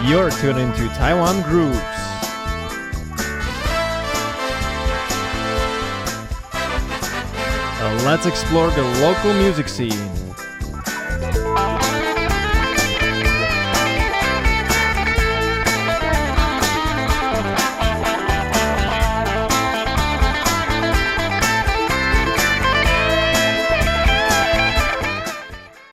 You're tuned into Taiwan Grooves. Let's explore the local music scene.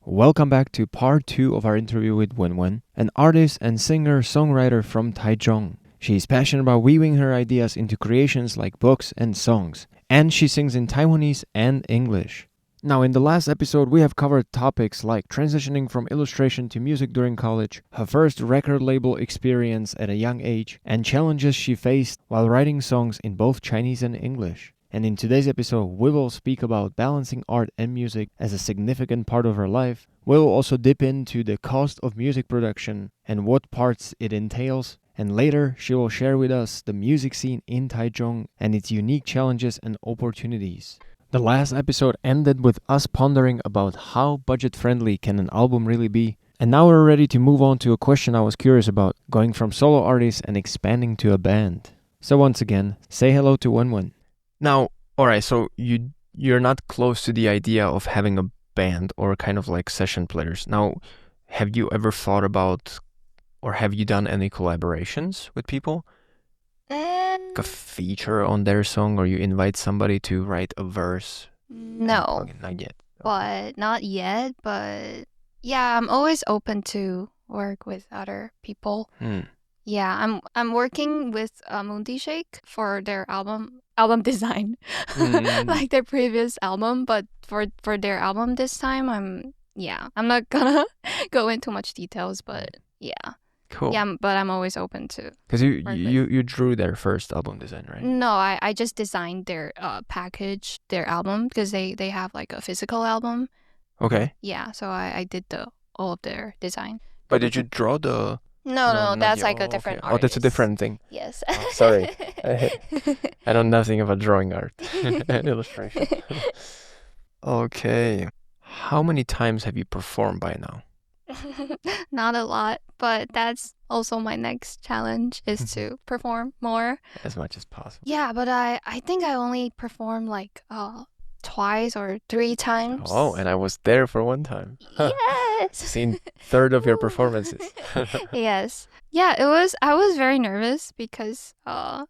Welcome back to part 2 of our interview with Wenwen, an artist and singer-songwriter from Taichung. She's passionate about weaving her ideas into creations like books and songs, and she sings in Taiwanese and English. Now, in the last episode, we have covered topics like transitioning from illustration to music during college, her first record label experience at a young age, and challenges she faced while writing songs in both Chinese and English. And in today's episode, we will speak about balancing art and music as a significant part of her life. We will also dip into the cost of music production and what parts it entails. And later, she will share with us the music scene in Taichung and its unique challenges and opportunities. The last episode ended with us pondering about how budget-friendly can an album really be. And now we're ready to move on to a question I was curious about, going from solo artist and expanding to a band. So once again, say hello to Wenwen. Now, alright, so you're not close to the idea of having a band or kind of like session players. Now, have you ever thought about or have you done any collaborations with people? Like a feature on their song, or you invite somebody to write a verse? No, Okay, not yet. but not yet. But yeah, I'm always open to work with other people. Yeah, I'm working with Mundi Shake for their album design, like their previous album. But for their album this time, I'm not gonna go into much details. But yeah, Cool. yeah, but I'm always open to. Because you drew their first album design, right? No, I just designed their package, their album, because they have like a physical album. Okay. Yeah, so I did all of their design. But did you draw the... No, not that's yet. like a Oh, different okay. artist. Oh, that's a different thing. Yes. Oh, sorry. I know nothing about drawing art and illustration. Okay. How many times have you performed by now? Not a lot, but that's also my next challenge is to perform more. As much as possible. Yeah, but I think I only performed like twice or 3 times. Oh, and I was there for one time. Yes. Seen third of your performances. Yes. Yeah, I was very nervous because I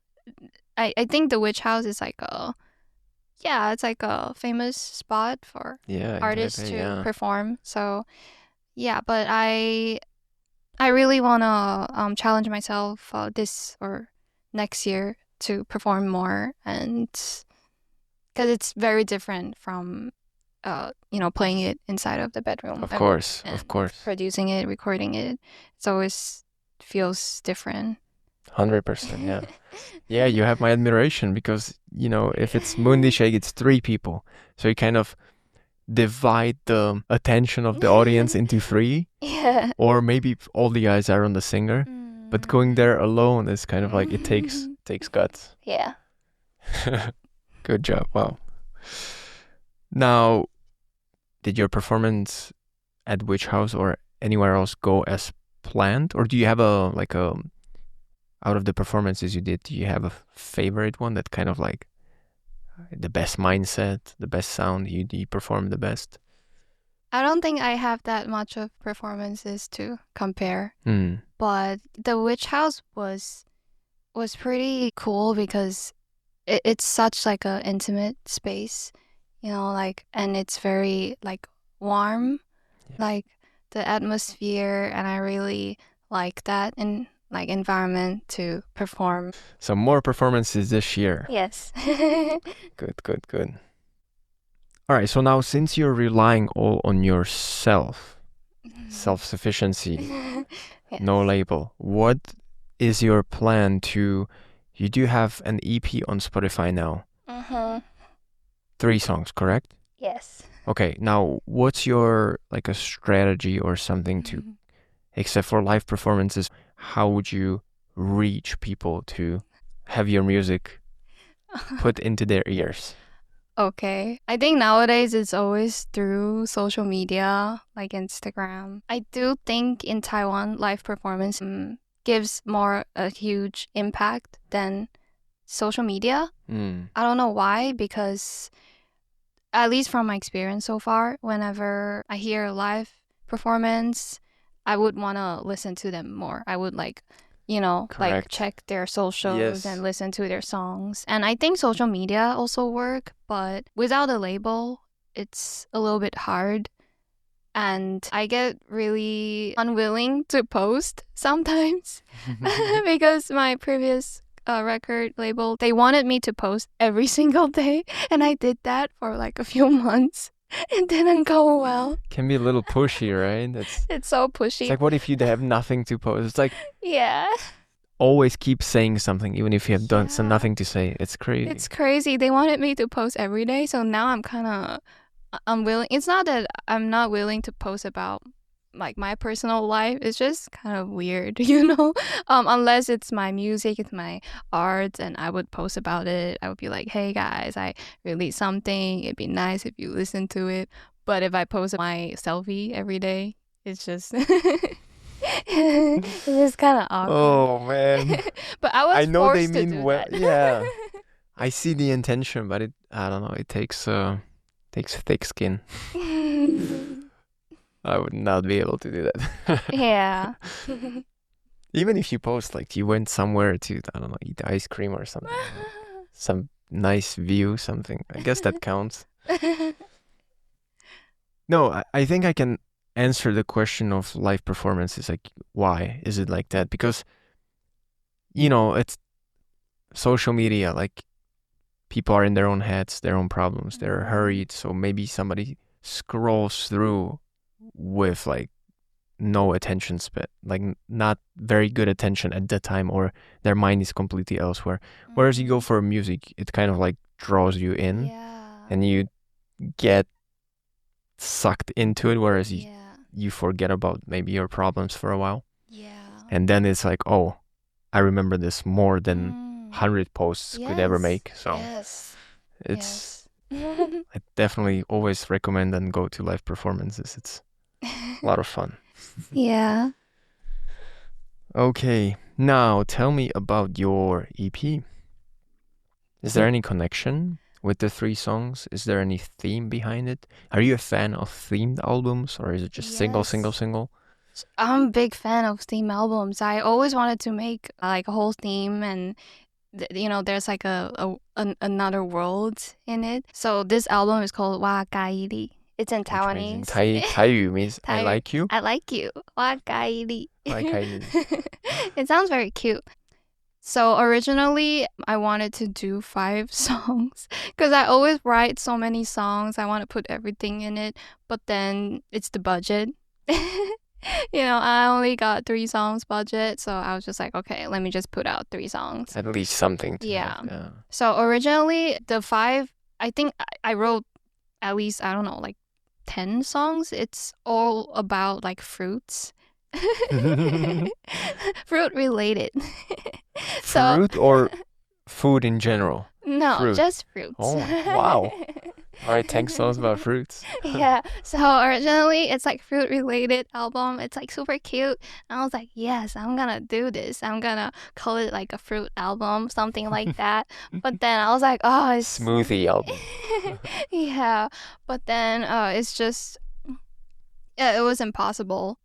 think the Witch House is like it's like a famous spot for artists Taipei, to perform. So yeah, but I really wanna challenge myself this or next year to perform more, and because it's very different from playing it inside of the bedroom. Of course. Producing it, recording it, it always feels different. 100%, yeah. Yeah, you have my admiration because, if it's Mundi Shake, it's 3 people. So you kind of divide the attention of the audience into 3. Yeah. Or maybe all the eyes are on the singer. But going there alone is kind of like it takes guts. Yeah. Good job. Wow. Now, did your performance at Witch House or anywhere else go as planned? Or do you have out of the performances you did, do you have a favorite one that kind of like the best mindset, the best sound, you perform the best? I don't think I have that much of performances to compare. But the Witch House was pretty cool because it's such like a intimate space, and it's very like warm, like the atmosphere, and I really like that in like environment to perform. So more performances this year. Yes. Good. All right, so now since you're relying all on yourself, self-sufficiency, Yes. no label, what is your plan you do have an EP on Spotify now? 3 songs, correct? Yes. Okay, now what's your like a strategy or something to, except for live performances, how would you reach people to have your music put into their ears? Okay. I think nowadays it's always through social media, like Instagram. I do think in Taiwan, live performance gives more a huge impact than social media. I don't know why, because at least from my experience so far, whenever I hear a live performance, I would want to listen to them more. I would like check their socials and listen to their songs. And I think social media also work, but without a label, it's a little bit hard. And I get really unwilling to post sometimes because my previous record label, they wanted me to post every single day. And I did that for like a few months. It didn't go well. Can be a little pushy, right? It's so pushy. It's like, what if you have nothing to post? It's like, yeah. Always keep saying something, even if you have done nothing to say. It's crazy. It's crazy. They wanted me to post every day, so now I'm kind of unwilling. It's not that I'm not willing to post about like my personal life. It's just kind of weird, unless it's my music, it's my art, and I would post about it. I would be like, hey guys, I released something. It'd be nice if you listen to it. But if I post my selfie every day, it's just it's just kind of awkward. Oh man. But I know forced they mean well. Yeah. I see the intention, but I don't know, it takes thick skin. I would not be able to do that. Yeah. Even if you post like you went somewhere to, I don't know, eat ice cream or something. Some nice view, something. I guess that counts. No, I think I can answer the question of live performances. Like, why is it like that? Because, it's social media. Like, people are in their own heads, their own problems. They're hurried. So maybe somebody scrolls through with like no attention span, like not very good attention at that time, or their mind is completely elsewhere. Whereas you go for music, it kind of like draws you in, and you get sucked into it, whereas you forget about maybe your problems for a while. And then it's like, oh, I remember this more than 100 posts could ever make. So it's I definitely always recommend and go to live performances. It's a lot of fun. Yeah. Okay, now tell me about your EP. Is there any connection with the 3 songs? Is there any theme behind it? Are you a fan of themed albums, or is it just single? I'm a big fan of theme albums. I always wanted to make like a whole theme, and there's like another world in it. So this album is called Wa Kairi. It's in Taiwanese. Taiyu means I like you. I like you. Wa Kairi. Kairi. It sounds very cute. So originally, I wanted to do 5 songs because I always write so many songs. I want to put everything in it, but then it's the budget. I only got 3 songs budget, so I was just like, okay, let me just put out 3 songs. At least something. So originally, the 5, I think I wrote at least, I don't know, like 10 songs. It's all about like fruits. Fruit related. Fruit or food in general? No, fruit. Just fruits. Oh, wow. All right, thanks songs about fruits. Yeah, so originally it's like fruit related album. It's like super cute. And I was like, yes, I'm gonna do this. I'm gonna call it like a fruit album, something like that. But then I was like, oh, it's smoothie album. Yeah, but then it's just it was impossible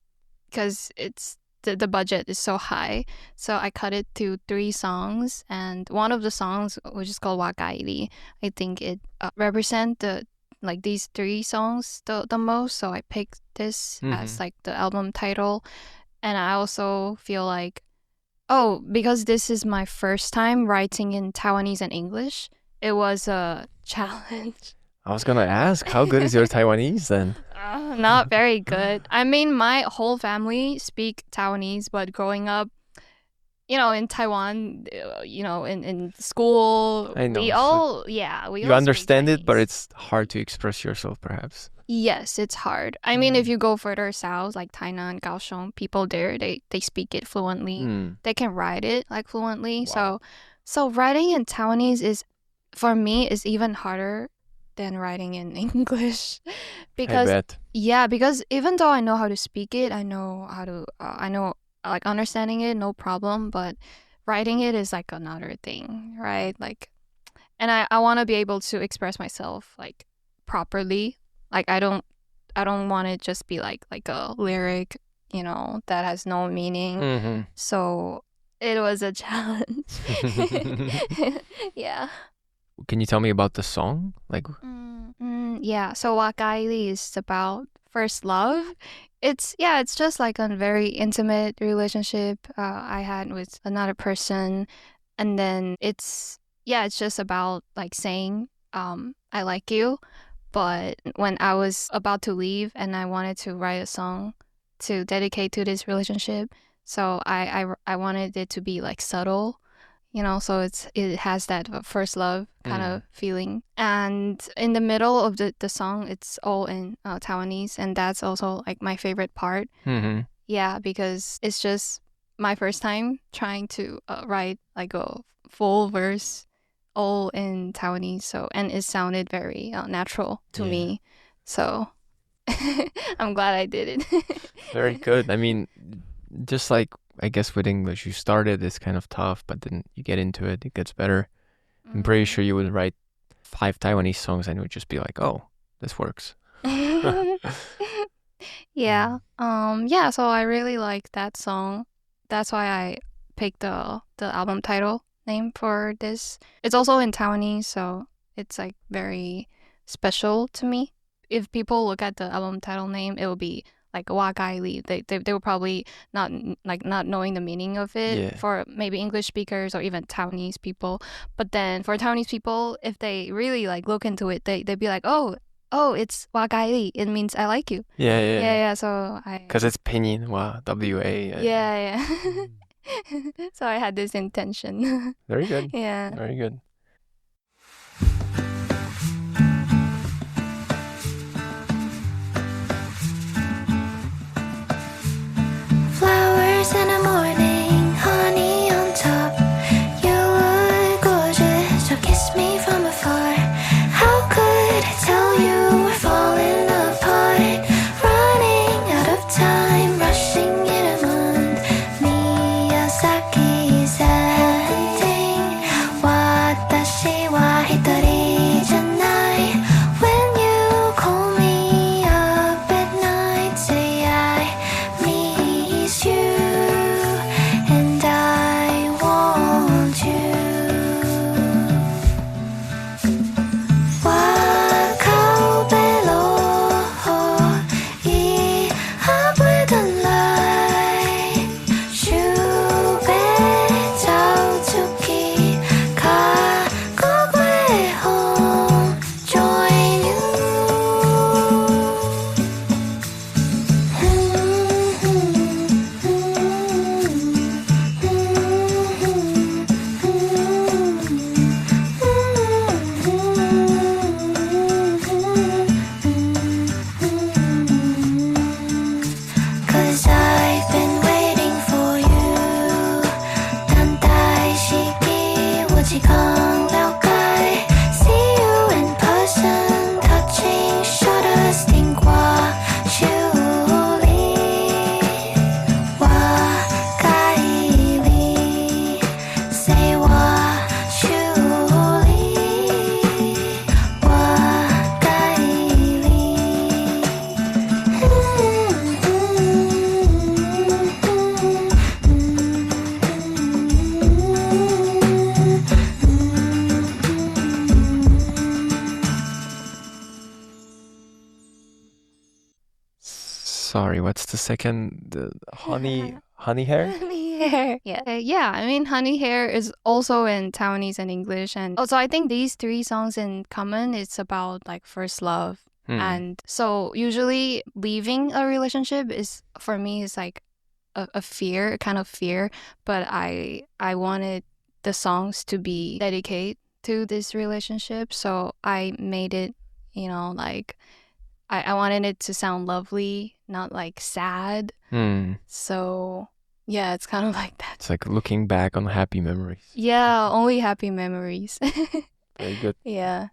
because it's the budget is so high. So I cut it to 3 songs, and one of the songs, which is called Wakairi, I think it represent these 3 songs the most. So I picked this as like the album title. And I also feel like, because this is my first time writing in Taiwanese and English, it was a challenge. I was gonna ask, how good is your Taiwanese then? Not very good. I mean, my whole family speak Taiwanese, but growing up, in Taiwan, in school, I know. we you all understand it, but it's hard to express yourself, perhaps. Yes, it's hard. I mean, if you go further south, like Tainan, Kaohsiung, people there, they speak it fluently. They can write it like fluently. Wow. So writing in Taiwanese for me, is even harder than writing in English, because I bet. because even though I know how to speak it, I know how to like understanding it, no problem, but writing it is like another thing, right? Like, and I want to be able to express myself like properly. Like I don't want it just be like a lyric, you know, that has no meaning. Mm-hmm. So it was a challenge. Yeah. Can you tell me about the song? Like, Yeah. So Wakaili is about first love. It's just like a very intimate relationship I had with another person, and then it's just about like saying I like you. But when I was about to leave and I wanted to write a song to dedicate to this relationship, so I wanted it to be like subtle, you know, so it has that first love kind of feeling. And in the middle of the song, it's all in Taiwanese, and that's also like my favorite part. Mm-hmm. Yeah, because it's just my first time trying to write like a full verse all in Taiwanese, so and it sounded very natural to me. So I'm glad I did it. Very good. I mean, just like I guess with English, you started it's kind of tough, but then you get into it, it gets better. I'm pretty sure you would write 5 Taiwanese songs and it would just be like, oh, this works. Yeah. Yeah, so I really like that song. That's why I picked the album title name for this. It's also in Taiwanese, so it's like very special to me. If people look at the album title name, it will be like Wa Gai Li. They will probably not knowing the meaning of it for maybe English speakers or even Taiwanese people. But then for Taiwanese people, if they really like look into it, they'd be like, oh, it's Wa Gai Li. It means I like you. Yeah. So because it's pinyin, wa, W-A. Yeah. So I had this intention. Very good. Yeah. Very good. Flowers in the morning, honey on top. You look gorgeous, so kiss me from afar. How could I tell you we're falling apart? Running out of time, rushing in a month. Miyazaki's ending. Watashi wa hitori janai. When you call me up at night, say I miss you and I want you. Wakaubelo 이 아무던 날 슈베 자우투기 가고 home join you. Cause I've been waiting for you. 난 다시기 오지 건가요? See you in person, touching shoulders, think surely. Wakaili, say surely. Sorry, what's the second? The honey hair? Honey hair. Yeah. Yeah, I mean, Honey Hair is also in Taiwanese and English. And also, I think these three songs in common, it's about like first love. And so usually leaving a relationship is, for me, is like a fear, a kind of fear. But I wanted the songs to be dedicated to this relationship. So I made it, you know, like I wanted it to sound lovely, not like sad. So yeah, it's kind of like that. It's like looking back on happy memories. Yeah, only happy memories. Very good. Yeah.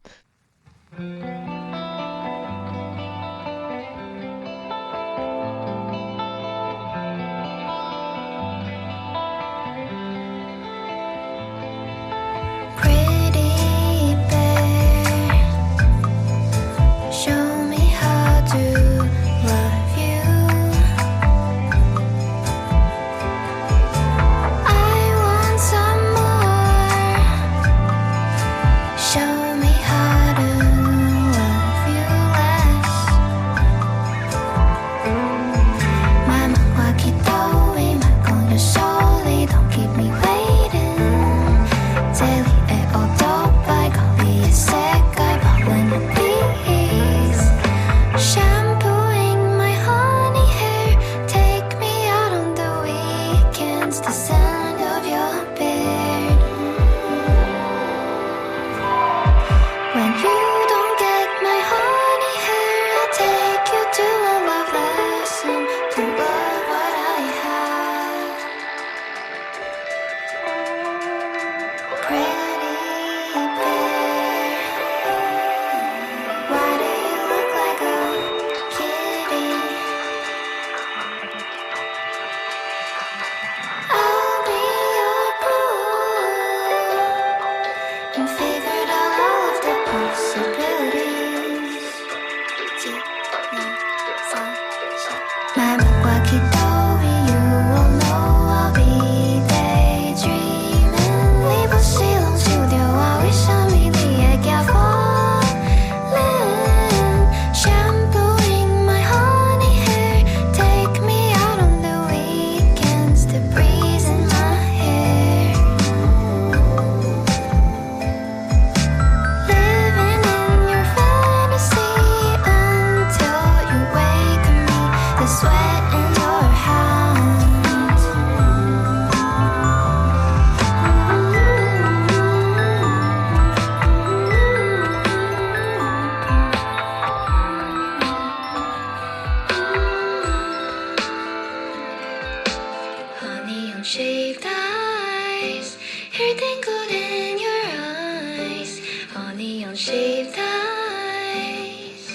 unshaved eyes, hair tangled in your eyes, honey unshaved eyes,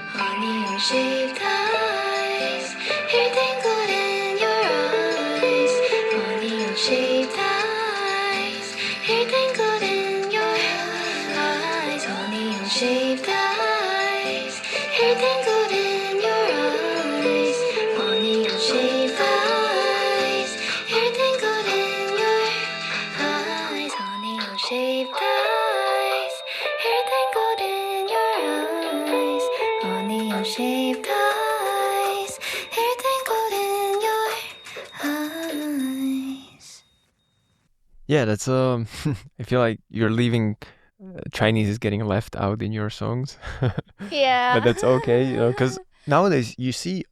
honey unshaved eyes, hair tangled in your eyes, honey unshaved eyes, hair tangled in your eyes, honey unshaved eyes, hair tangled in your eyes, honey unshaved eyes, hair tangled in your eyes, honey unshaved eyes, hair tangled in your eyes, honey unshaved eyes, hair tangled in your eyes. Yeah, that's I feel like you're leaving Chinese is getting left out in your songs. Yeah. But that's okay, because nowadays you see,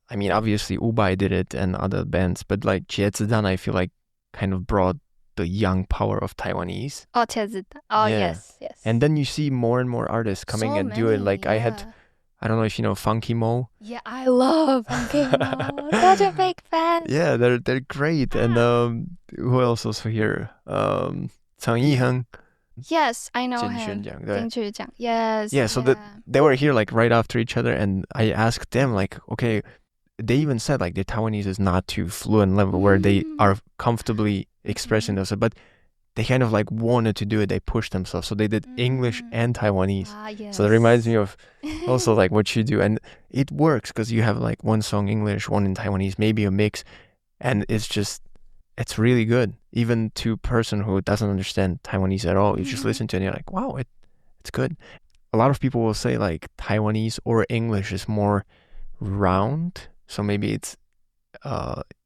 I mean, obviously Ubai did it and other bands, but like Jie I feel like kind of brought the young power of Taiwanese. Oh, 茄子蛋. Oh, Yeah. yes. And then you see more and more artists coming So and do it. many, Like I don't know if you know Funky Mo. Yeah, I love Funky Mo. Such a big fan. Yeah, they're great. And who else was here? Chang Yiheng. Yes, I know Jin him. Xuanjiang, Jin Xuanjiang. Yes. Yeah, so they were here like right after each other, and I asked them like, okay, they even said like their Taiwanese is not too fluent level where they are comfortably expressing themselves, but they kind of like wanted to do it. They pushed themselves, so they did English and Taiwanese. Yes. So that reminds me of also like what you do, and it works because you have like one song English, one in Taiwanese, maybe a mix, and it's really good. Even to a person who doesn't understand Taiwanese at all, you just listen to it and you're like, wow, it's good. A lot of people will say like Taiwanese or English is more round, so maybe it's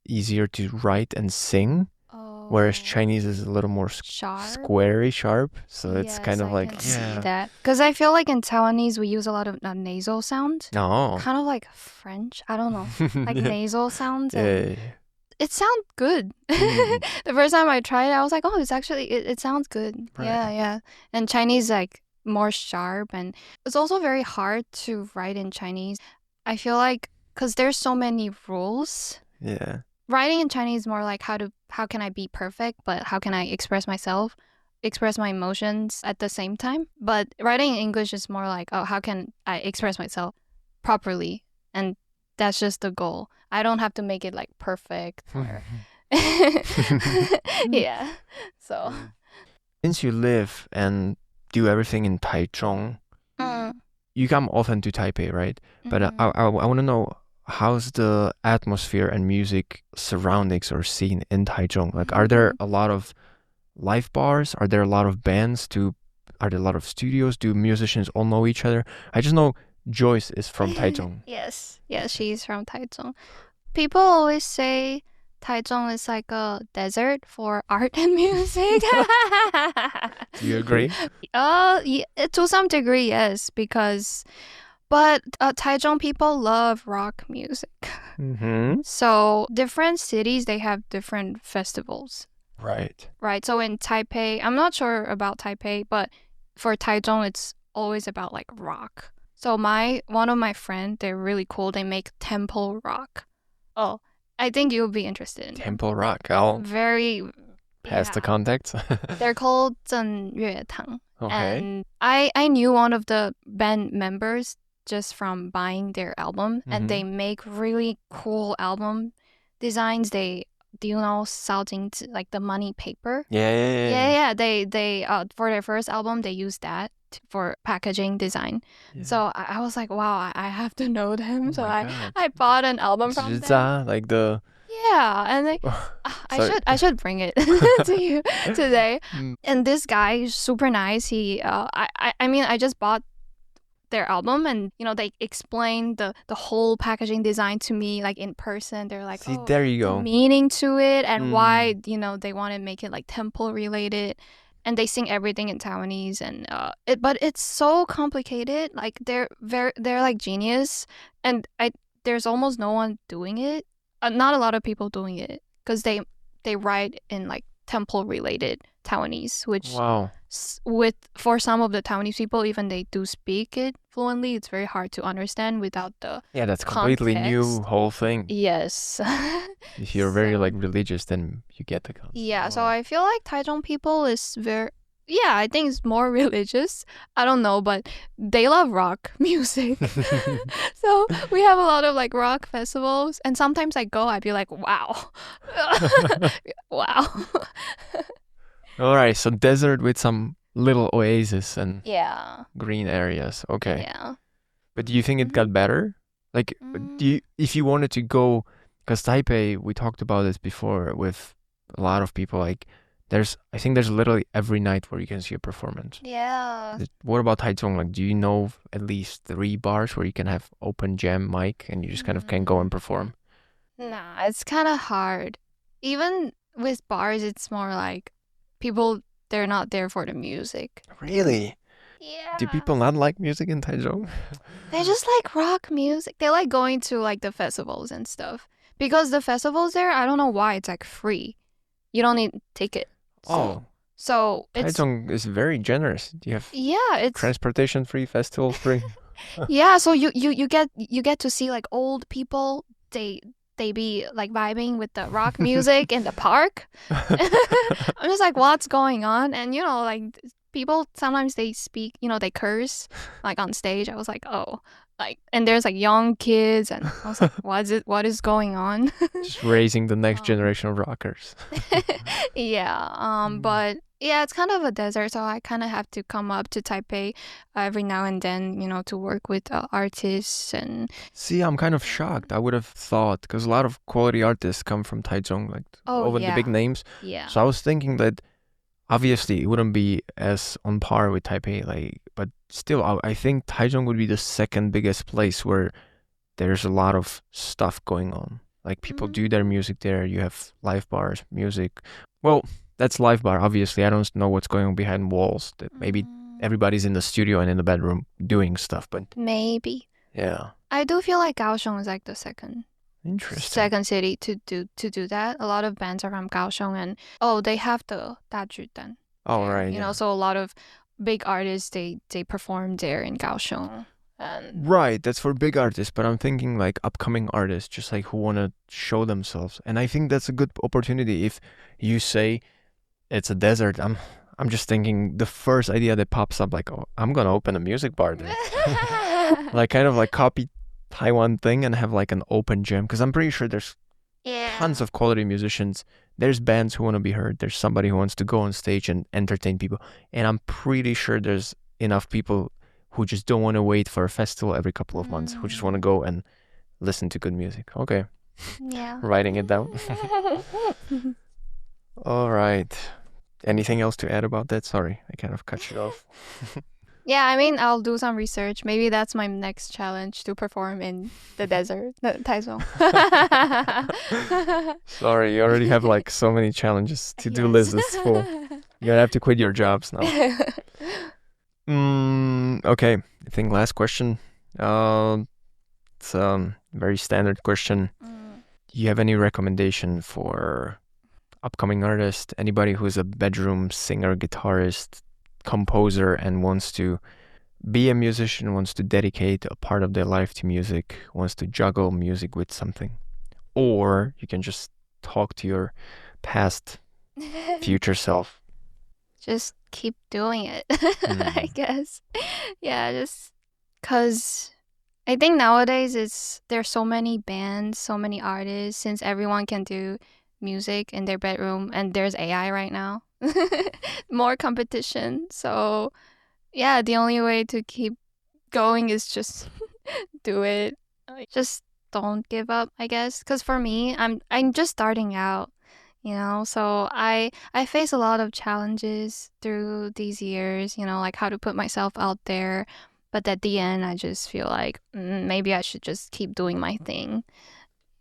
easier to write and sing, whereas Chinese is a little more squarey, sharp. So it's kind of like, that. Because I feel like in Taiwanese we use a lot of nasal sound. Oh. Kind of like French. I don't know. Like nasal sounds. Yeah. It sounds good. The first time I tried it, I was like, oh, it's actually, it sounds good. Right. Yeah. And Chinese, like, more sharp. And it's also very hard to write in Chinese. I feel like, because there's so many rules. Yeah. Writing in Chinese is more like how can I be perfect, but how can I express myself, express my emotions at the same time. But writing in English is more like, oh, how can I express myself properly? And that's just the goal. I don't have to make it like perfect. Or yeah. So since you live and do everything in Taichung, you come often to Taipei, right? But I want to know, how's the atmosphere and music surroundings or scene in Taichung? Like, are there a lot of live bars? Are there a lot of bands? Are there a lot of studios? Do musicians all know each other? I just know Joyce is from Taichung. Yes, she's from Taichung. People always say Taichung is like a desert for art and music. Do you agree? Yeah, to some degree, yes, but Taichung people love rock music. So different cities, they have different festivals. Right. So in Taipei, I'm not sure about Taipei, but for Taichung, it's always about like rock. So one of my friends, they're really cool. They make temple rock. Oh, I think you'll be interested in temple rock. I'll pass the contacts. They're called 正乐堂. Okay. And I knew one of the band members just from buying their album, and they make really cool album designs. Do you know 烧金纸, like the money paper? Yeah. They for their first album, they used that for packaging design. Yeah. So I was like, wow, I have to know them. So I bought an album from them. Like the... Yeah, and I should bring it to you today. And this guy is super nice. He I just bought their album, and they explained the whole packaging design to me, like in person. They're like, there you go, the meaning to it and why they want to make it like temple related. And they sing everything in Taiwanese, and but it's so complicated. Like they're like genius, and there's almost no one doing it. Not a lot of people doing it, because they write in like temple-related Taiwanese, which Wow. for some of the Taiwanese people, even they do speak it fluently, it's very hard to understand without the Yeah, that's completely new context. whole thing. Yes. If you're very So- like religious, then you get the concept. Yeah, so Wow. I feel like Taichung people is I think it's more religious. I don't know, but they love rock music. So we have a lot of like rock festivals, and sometimes I go, I'd be like, wow. Wow. All right, so desert with some little oasis and Yeah. green areas. Okay. Yeah. But do you think it got better? Like, if you wanted to go, because Taipei, we talked about this before with a lot of people, like, I think there's literally every night where you can see a performance. Yeah. What about Taichung? Like, do you know at least 3 bars where you can have open jam mic and you just kind of can go and perform? Nah, it's kind of hard. Even with bars, it's more like people, they're not there for the music. Really? Yeah. Do people not like music in Taichung? They just like rock music. They like going to like the festivals and stuff. Because the festivals there, I don't know why, it's like free. You don't need ticket. So it's Taichung is very generous. You have it's transportation free, festival free. yeah. So you get to see like old people. They be like vibing with the rock music in the park. I'm just like, what's going on? And like people sometimes they speak, they curse like on stage. I was like, oh, like, and there's like young kids, and I was like, what is going on? Just raising the next generation of rockers. Yeah. But yeah, it's kind of a desert, so I kind of have to come up to Taipei every now and then, to work with artists and. See, I'm kind of shocked. I would have thought, because a lot of quality artists come from Taichung, like over the big names. Yeah. So I was thinking that obviously it wouldn't be as on par with Taipei, like, but still, I think Taichung would be the second biggest place where there's a lot of stuff going on. Like people do their music there. You have live bars, music. Well, that's live bar. Obviously, I don't know what's going on behind walls. That maybe everybody's in the studio and in the bedroom doing stuff, but maybe. Yeah. I do feel like Kaohsiung is like the second city to do that. A lot of bands are from Kaohsiung, and they have the Dajudan. Oh, right. You know, so a lot of big artists they perform there in Kaohsiung. Right, that's for big artists, but I'm thinking like upcoming artists, just like who want to show themselves. And I think that's a good opportunity. If you say it's a desert, I'm just thinking the first idea that pops up, like, oh, I'm gonna open a music bar there. Like kind of like copy Taiwan thing and have like an open jam, because I'm pretty sure there's tons of quality musicians. There's bands who want to be heard. There's somebody who wants to go on stage and entertain people. And I'm pretty sure there's enough people who just don't want to wait for a festival every couple of months, who just want to go and listen to good music. Okay. Yeah. Writing it down. All right. Anything else to add about that? Sorry, I kind of cut you off. Yeah, I mean, I'll do some research. Maybe that's my next challenge, to perform in the desert, Taichung. Sorry, you already have like so many challenges. To-do list is full. You're gonna have to quit your jobs now. Okay, I think last question. It's a very standard question. Do you have any recommendation for upcoming artist, anybody who's a bedroom singer, guitarist, composer, and wants to be a musician, wants to dedicate a part of their life to music, wants to juggle music with something? Or you can just talk to your past, future self. Just keep doing it, I guess. Yeah, just because I think nowadays there's so many bands, so many artists, since everyone can do music in their bedroom, and there's AI right now. More competition. So yeah, the only way to keep going is just do it. Just don't give up, I guess. Because for me, I'm just starting out, so I face a lot of challenges through these years, like how to put myself out there. But at the end, I just feel like maybe I should just keep doing my thing,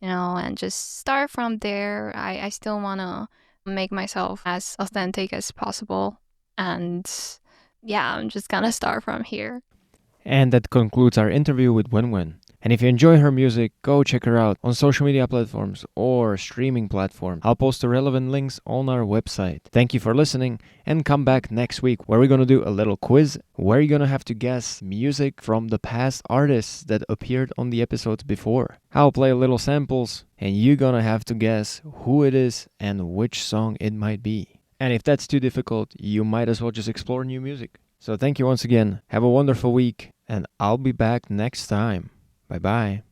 and just start from there. I still want to make myself as authentic as possible. And yeah, I'm just gonna start from here. And that concludes our interview with Wenwen. And if you enjoy her music, go check her out on social media platforms or streaming platforms. I'll post the relevant links on our website. Thank you for listening, and come back next week where we're going to do a little quiz where you're going to have to guess music from the past artists that appeared on the episodes before. I'll play little samples and you're going to have to guess who it is and which song it might be. And if that's too difficult, you might as well just explore new music. So thank you once again. Have a wonderful week, and I'll be back next time. Bye-bye.